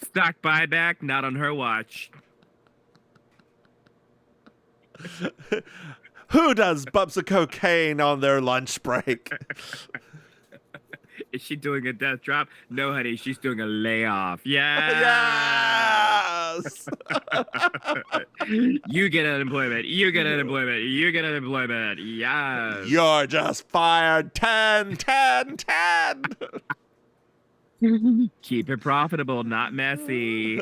[SPEAKER 2] Stock buyback, not on her watch.
[SPEAKER 1] Who does bumps of cocaine on their lunch break?
[SPEAKER 2] Is she doing a death drop? No, honey, she's doing a layoff. Yes. You get unemployment. You get unemployment. You get unemployment. Yes.
[SPEAKER 1] You're just fired. 10.
[SPEAKER 2] Keep it profitable, not messy.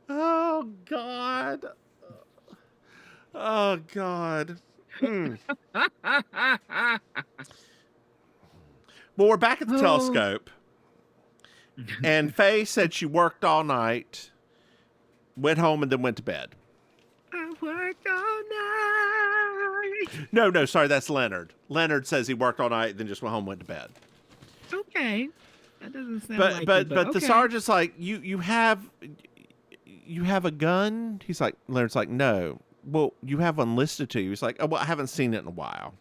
[SPEAKER 1] Oh, God. Oh, God. Well, we're back at the telescope. And Faye said she worked all night, went home, and then went to bed.
[SPEAKER 2] I worked all night.
[SPEAKER 1] No, sorry, that's Leonard. Leonard says he worked all night, then just went home, went to bed.
[SPEAKER 2] Okay. That doesn't sound
[SPEAKER 1] but
[SPEAKER 2] like
[SPEAKER 1] but
[SPEAKER 2] it,
[SPEAKER 1] but
[SPEAKER 2] okay.
[SPEAKER 1] the sergeant's like, you have a gun? He's like, Leonard's like, no. Well, you have one listed to you. He's like, oh, well, I haven't seen it in a while.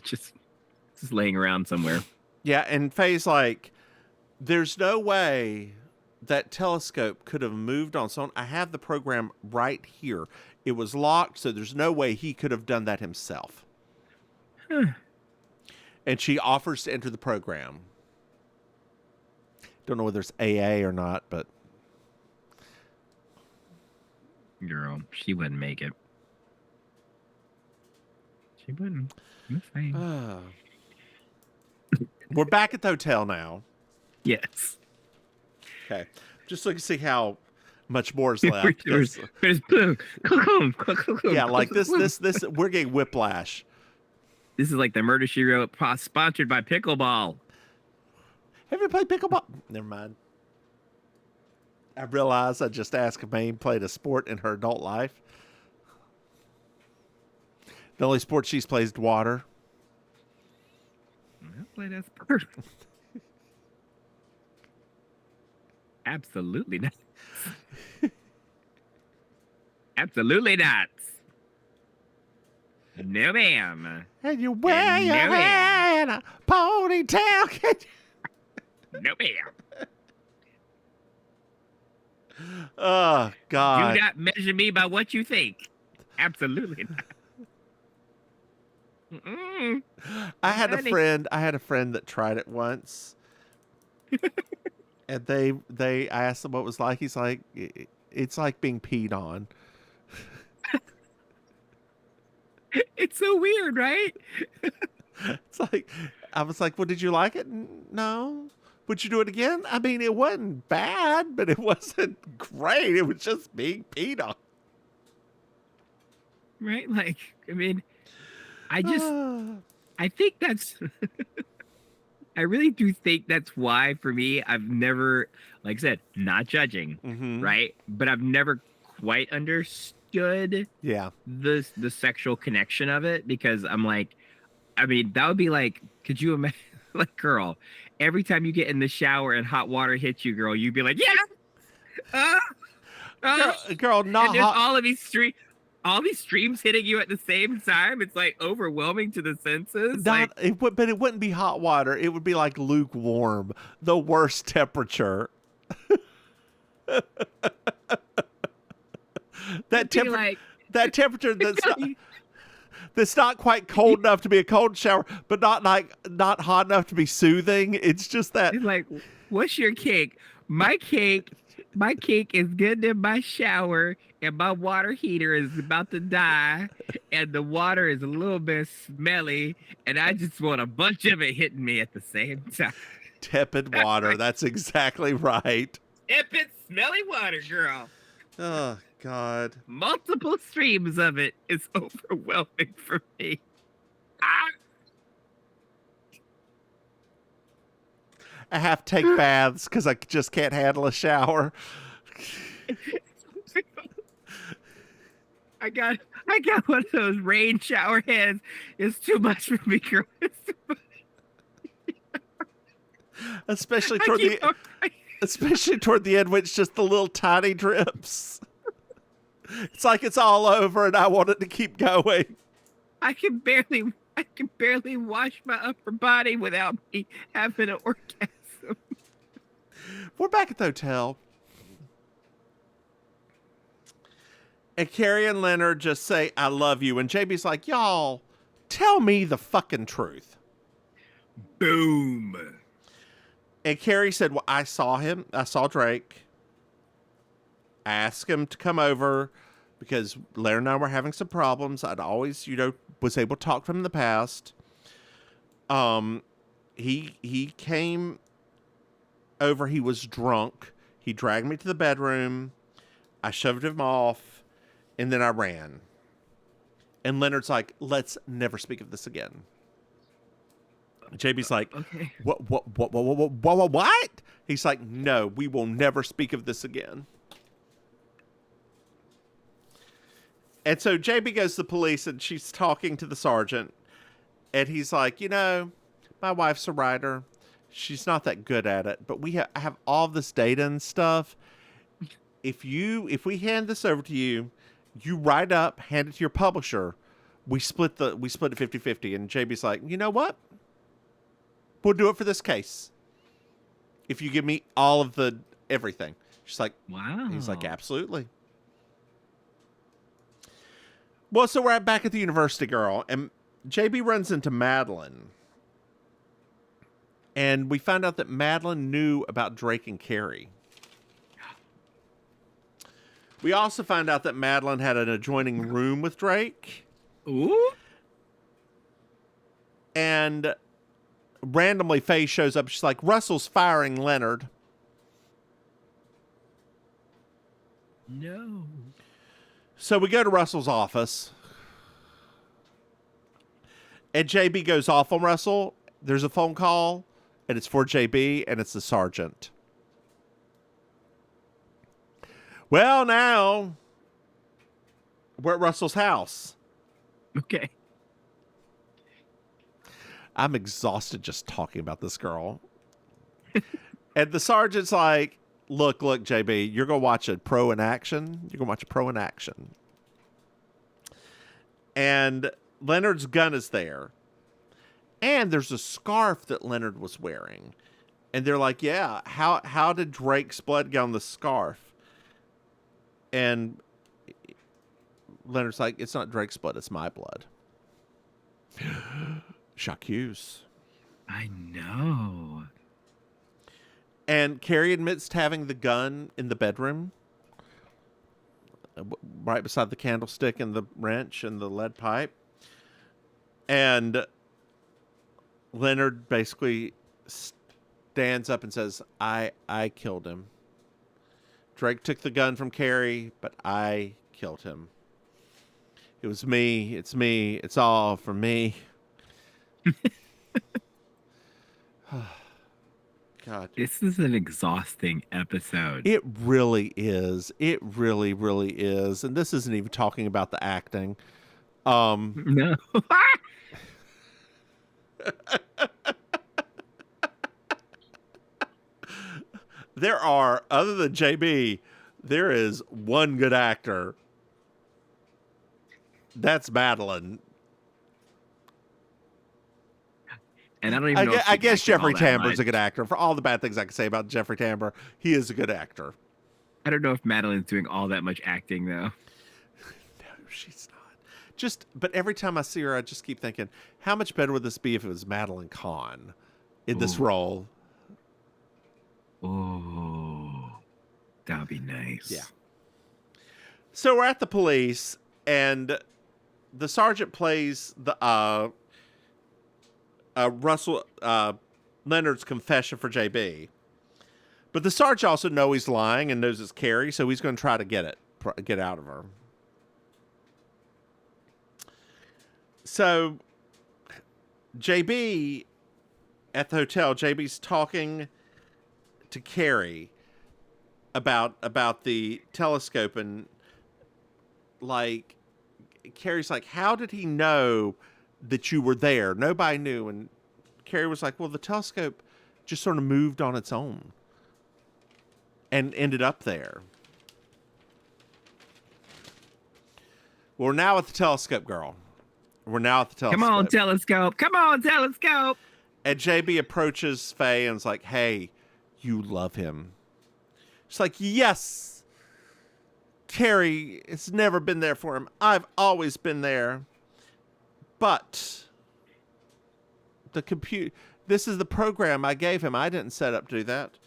[SPEAKER 2] just laying around somewhere.
[SPEAKER 1] Yeah, and Faye's like, there's no way that telescope could have moved on its own. I have the program right here. It was locked, so there's no way he could have done that himself.
[SPEAKER 2] Huh.
[SPEAKER 1] And she offers to enter the program. Don't know whether it's AA or not, but
[SPEAKER 2] Girl, she wouldn't make it. She wouldn't. I'm saying.
[SPEAKER 1] We're back at the hotel now.
[SPEAKER 2] Yes.
[SPEAKER 1] Okay. Just looking to see how much more is left. Yeah, like this, we're getting whiplash.
[SPEAKER 2] This is like the Murder, She Wrote, sponsored by Pickleball.
[SPEAKER 1] Have you played pickleball? Never mind. I realized I just asked if Maim played a sport in her adult life. The only sport she's played is water.
[SPEAKER 2] I play that sport. Absolutely not. Absolutely not. No, ma'am.
[SPEAKER 1] And you wear your hair in a ponytail.
[SPEAKER 2] No, ma'am.
[SPEAKER 1] Oh, God.
[SPEAKER 2] Do not measure me by what you think. Absolutely not. Mm-mm.
[SPEAKER 1] I had a friend that tried it once. And I asked him what it was like. He's like, it's like being peed on.
[SPEAKER 2] It's so weird, right?
[SPEAKER 1] It's like, I was like, well, did you like it? No. Would you do it again? I mean, it wasn't bad, but it wasn't great. It was just being peed on.
[SPEAKER 2] Right? Like, I mean, I think that's, I really do think that's why, for me, I've never, like I said, not judging, right? But I've never quite understood the sexual connection of it, because I'm like, I mean, that would be like, could you imagine, like, girl, every time you get in the shower and hot water hits you, girl, you'd be like, yeah,
[SPEAKER 1] girl, not
[SPEAKER 2] and there's
[SPEAKER 1] hot.
[SPEAKER 2] all these streams hitting you at the same time. It's like overwhelming to the senses.
[SPEAKER 1] But it wouldn't be hot water. It would be like lukewarm, the worst temperature. That temperature that's not quite cold enough to be a cold shower, but not hot enough to be soothing. It's just that.
[SPEAKER 2] It's like, what's your cake? My cake is good in my shower, and my water heater is about to die, and the water is a little bit smelly, and I just want a bunch of it hitting me at the same time.
[SPEAKER 1] Tepid water. That's exactly right.
[SPEAKER 2] Tepid, smelly water, girl.
[SPEAKER 1] Oh, God.
[SPEAKER 2] Multiple streams of it is overwhelming for me.
[SPEAKER 1] I have to take baths because I just can't handle a shower.
[SPEAKER 2] I got one of those rain shower heads. It's too much for me, girl. It's too much.
[SPEAKER 1] Especially toward the end when it's just the little tiny drips. It's like it's all over and I want it to keep going.
[SPEAKER 2] I can barely wash my upper body without me having an orgasm.
[SPEAKER 1] We're back at the hotel. And Carrie and Leonard just say, I love you. And JB's like, y'all, tell me the fucking truth.
[SPEAKER 2] Boom.
[SPEAKER 1] And Carrie said, well, I saw him. I saw Drake. I asked him to come over because Leonard and I were having some problems. I'd always, was able to talk to him in the past. He came over. He was drunk. He dragged me to the bedroom. I shoved him off, and then I ran. And Leonard's like, let's never speak of this again. JB's like,
[SPEAKER 2] okay.
[SPEAKER 1] What? He's like, no, we will never speak of this again. And so JB goes to the police, and she's talking to the sergeant. And he's like, my wife's a writer. She's not that good at it, but I have all this data and stuff. If we hand this over to you, you write up, hand it to your publisher. We split it 50-50. And JB's like, you know what? We'll do it for this case. If you give me all of the everything. She's like,
[SPEAKER 2] Wow.
[SPEAKER 1] he's like, absolutely. Well, so we're back at the university, girl, and JB runs into Madeline. And we found out that Madeline knew about Drake and Carrie. We also found out that Madeline had an adjoining room with Drake.
[SPEAKER 2] Ooh.
[SPEAKER 1] And randomly, Faye shows up. She's like, Russell's firing Leonard.
[SPEAKER 2] No.
[SPEAKER 1] So we go to Russell's office. And JB goes off on Russell. There's a phone call. And it's for JB, and it's the sergeant. Well, now we're at Russell's house.
[SPEAKER 2] Okay.
[SPEAKER 1] I'm exhausted just talking about this girl. And the sergeant's like, look, JB, you're going to watch a pro in action. You're going to watch a pro in action. And Leonard's gun is there. And there's a scarf that Leonard was wearing. And they're like, yeah, how did Drake's blood get on the scarf? And Leonard's like, it's not Drake's blood, it's my blood. J'accuse.
[SPEAKER 2] I know.
[SPEAKER 1] And Carrie admits to having the gun in the bedroom. Right beside the candlestick and the wrench and the lead pipe. And Leonard basically stands up and says, I killed him. Drake took the gun from Carrie, but I killed him. It was me. It's me. It's all for me. God.
[SPEAKER 2] This is an exhausting episode.
[SPEAKER 1] It really is. It really, really is. And this isn't even talking about the acting.
[SPEAKER 2] No.
[SPEAKER 1] There are, other than JB, there is one good actor. That's Madeline.
[SPEAKER 2] And I don't even know.
[SPEAKER 1] I guess Jeffrey Tambor's a good actor. For all the bad things I can say about Jeffrey Tambor, he is a good actor.
[SPEAKER 2] I don't know if Madeline's doing all that much acting, though.
[SPEAKER 1] No, she's not. But every time I see her, I just keep thinking, how much better would this be if it was Madeline Kahn in this role?
[SPEAKER 2] Oh, that would be nice.
[SPEAKER 1] Yeah. So we're at the police, and the sergeant plays the Russell Leonard's confession for JB. But the sergeant also knows he's lying and knows it's Carrie, so he's going to try to get out of her. So JB at the hotel, JB's talking to Carrie about the telescope, and like Carrie's like, how did he know that you were there? Nobody knew. And Carrie was like, well, the telescope just sort of moved on its own and ended up there. We're now at the telescope, girl. We're now at the telescope.
[SPEAKER 2] Come on, telescope. Come on, telescope.
[SPEAKER 1] And JB approaches Faye and is like, hey, you love him. She's like, yes. Carrie, it's never been there for him. I've always been there. But the computer, this is the program I gave him. I didn't set up to do that.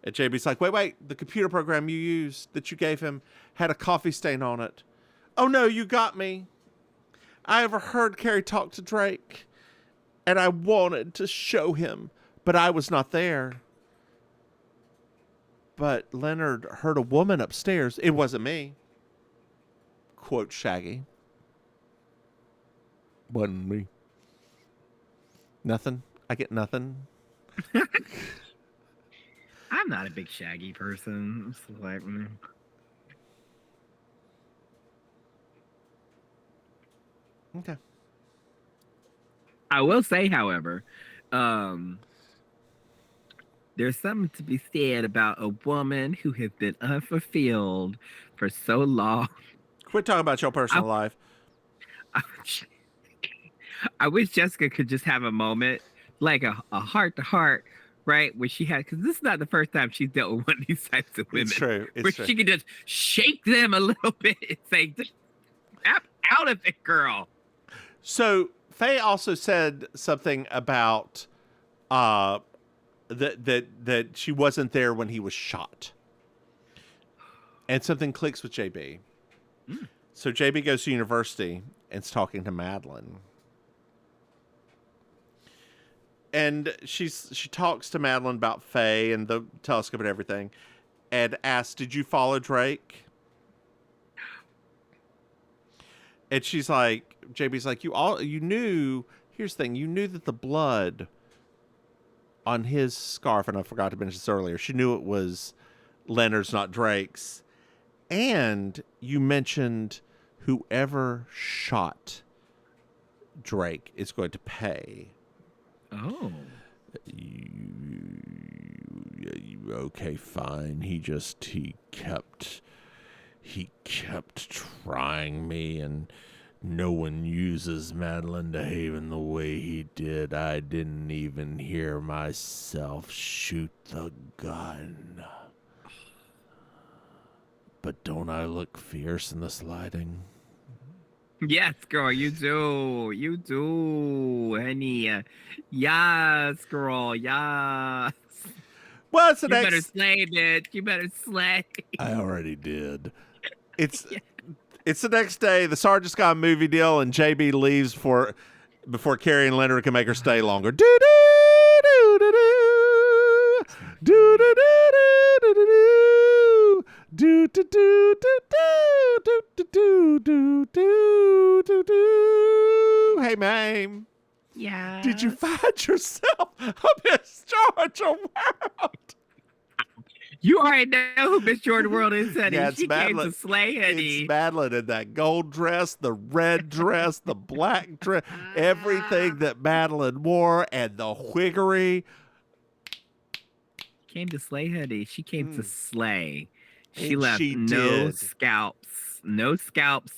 [SPEAKER 1] And JB's like, wait, the computer program you used that you gave him had a coffee stain on it. Oh no, you got me. I overheard Carrie talk to Drake, and I wanted to show him, but I was not there. But Leonard heard a woman upstairs. It wasn't me. Quote Shaggy. Wasn't me. Nothing. I get nothing.
[SPEAKER 2] I'm not a big Shaggy person. It's like,
[SPEAKER 1] Okay.
[SPEAKER 2] I will say, however, there's something to be said about a woman who has been unfulfilled for so long.
[SPEAKER 1] Quit talking about your personal life.
[SPEAKER 2] I wish Jessica could just have a moment, like a heart-to-heart right? Where she had, because this is not the first time she's dealt with one of these types of women.
[SPEAKER 1] It's true.
[SPEAKER 2] Where
[SPEAKER 1] It's true.
[SPEAKER 2] she can just shake them a little bit and say, just snap out of it, girl.
[SPEAKER 1] So Faye also said something about that she wasn't there when he was shot. And something clicks with JB.
[SPEAKER 2] Mm.
[SPEAKER 1] So JB goes to university and is talking to Madeline. And she talks to Madeline about Faye and the telescope and everything, and asks, "Did you follow Drake?" And she's like, JB's like, you knew. Here's the thing, you knew that the blood on his scarf, and I forgot to mention this earlier. She knew it was Leonard's, not Drake's, and you mentioned whoever shot Drake is going to pay.
[SPEAKER 2] Oh.
[SPEAKER 1] Okay, fine. He kept trying me, and no one uses Madeline DeHaven the way he did. I didn't even hear myself shoot the gun. But don't I look fierce in this lighting?
[SPEAKER 2] Yes, girl, you do. You do, honey. Yes, girl, yes.
[SPEAKER 1] Well, it's the
[SPEAKER 2] You better
[SPEAKER 1] next.
[SPEAKER 2] slay, bitch. You better slay.
[SPEAKER 1] I already did. It's the next day. The sergeant's got a movie deal, and JB leaves before Carrie and Leonard can make her stay longer. Do do do do do do do do do do do do do do do do do do do do. Hey, Maim.
[SPEAKER 2] Yeah.
[SPEAKER 1] Did you find yourself a Miss Georgia World?
[SPEAKER 2] You already know who Miss Jordan World is, honey.
[SPEAKER 1] Yeah, it's
[SPEAKER 2] she came
[SPEAKER 1] Madeline.
[SPEAKER 2] to slay, honey.
[SPEAKER 1] It's Madeline in that gold dress, the red dress, the black dress, everything that Madeline wore, and the wiggery.
[SPEAKER 2] Came to slay, honey. She came to slay. She
[SPEAKER 1] And
[SPEAKER 2] left
[SPEAKER 1] she
[SPEAKER 2] no
[SPEAKER 1] did.
[SPEAKER 2] scalps. No scalps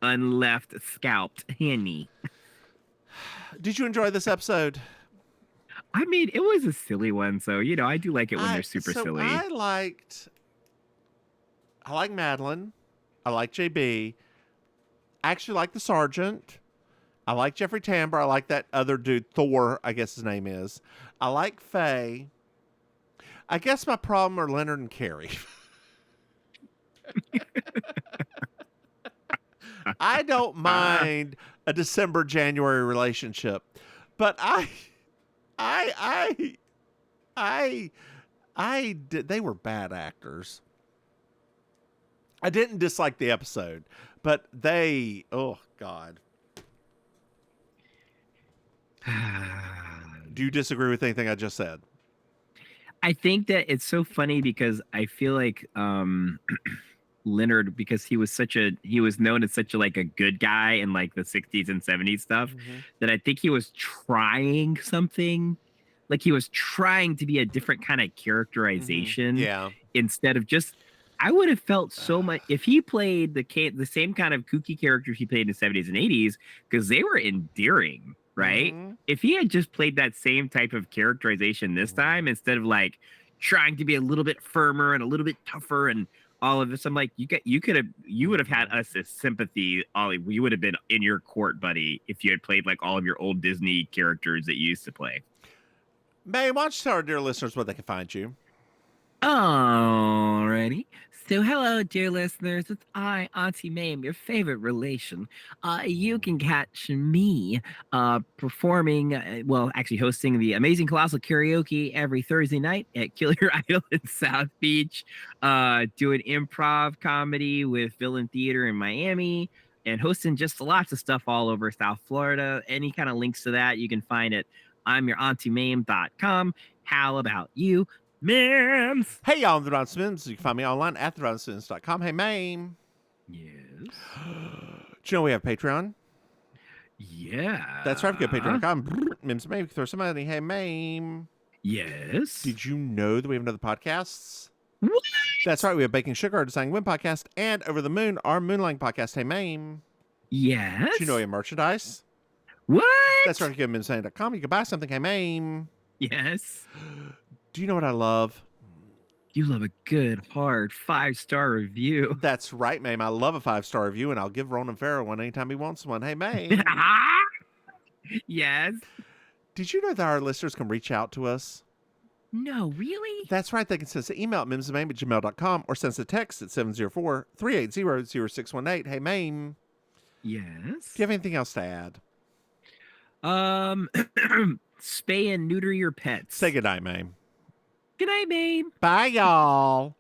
[SPEAKER 2] unleft scalped, honey.
[SPEAKER 1] Did you enjoy this episode?
[SPEAKER 2] I mean, it was a silly one, so I do like it when they're super silly.
[SPEAKER 1] I like Madeline. I like JB. I actually like the sergeant. I like Jeffrey Tambor. I like that other dude, Thor, I guess his name is. I like Faye. I guess my problem are Leonard and Carrie. I don't mind a December-January relationship, but they were bad actors. I didn't dislike the episode, but oh God. Do you disagree with anything I just said?
[SPEAKER 2] I think that it's so funny because I feel like Leonard, because he was known as such a good guy in like the 60s and 70s stuff, that I think he was trying something. Like he was trying to be a different kind of characterization.
[SPEAKER 1] Yeah.
[SPEAKER 2] Instead of just, I would have felt so much if he played the same kind of kooky characters he played in the 70s and 80s, because they were endearing, right? If he had just played that same type of characterization this time, instead of like trying to be a little bit firmer and a little bit tougher and all of this, I'm like, you would have had us as sympathy, Ollie. We would have been in your court, buddy, if you had played like all of your old Disney characters that you used to play.
[SPEAKER 1] May, why don't you tell our dear listeners where they can find you?
[SPEAKER 2] Alrighty. So hello, dear listeners. It's I, Auntie Maim, your favorite relation. You can catch me performing, actually hosting the Amazing Colossal Karaoke every Thursday night at Killer Idol in South Beach, doing improv comedy with Villain Theater in Miami, and hosting just lots of stuff all over South Florida. Any kind of links to that you can find at I'mYourAuntieMaim.com. How about you, Mims?
[SPEAKER 1] Hey, y'all, I'm the Ron Mims. You can find me online at theronsmims.com. Hey, Maim.
[SPEAKER 2] Yes.
[SPEAKER 1] Do you know we have Patreon?
[SPEAKER 2] Yeah.
[SPEAKER 1] That's right. Go to patreon.com. Mims Maim. Throw some money. Hey, Maim.
[SPEAKER 2] Yes.
[SPEAKER 1] Did you know that we have another podcasts?
[SPEAKER 2] What?
[SPEAKER 1] That's right. We have Baking Sugar, our Designing Wind podcast, and Over the Moon, our Moonlighting podcast. Hey, Maim.
[SPEAKER 2] Yes.
[SPEAKER 1] Do you know we have merchandise?
[SPEAKER 2] What?
[SPEAKER 1] That's right. Go to mimsmaim.com. You can buy something. Hey, Maim.
[SPEAKER 2] Yes.
[SPEAKER 1] Do you know what I love?
[SPEAKER 2] You love a good, hard 5-star review.
[SPEAKER 1] That's right, Maim. I love a 5-star review, and I'll give Ronan Farrow one anytime he wants one. Hey, Maim.
[SPEAKER 2] Yes.
[SPEAKER 1] Did you know that our listeners can reach out to us?
[SPEAKER 2] No, really?
[SPEAKER 1] That's right. They can send us an email at mimsandmaim@gmail.com or send us a text at 704-380-0618. Hey, Maim.
[SPEAKER 2] Yes.
[SPEAKER 1] Do you have anything else to add?
[SPEAKER 2] Spay and neuter your pets.
[SPEAKER 1] Say goodnight, Maim.
[SPEAKER 2] Good night, babe.
[SPEAKER 1] Bye, y'all.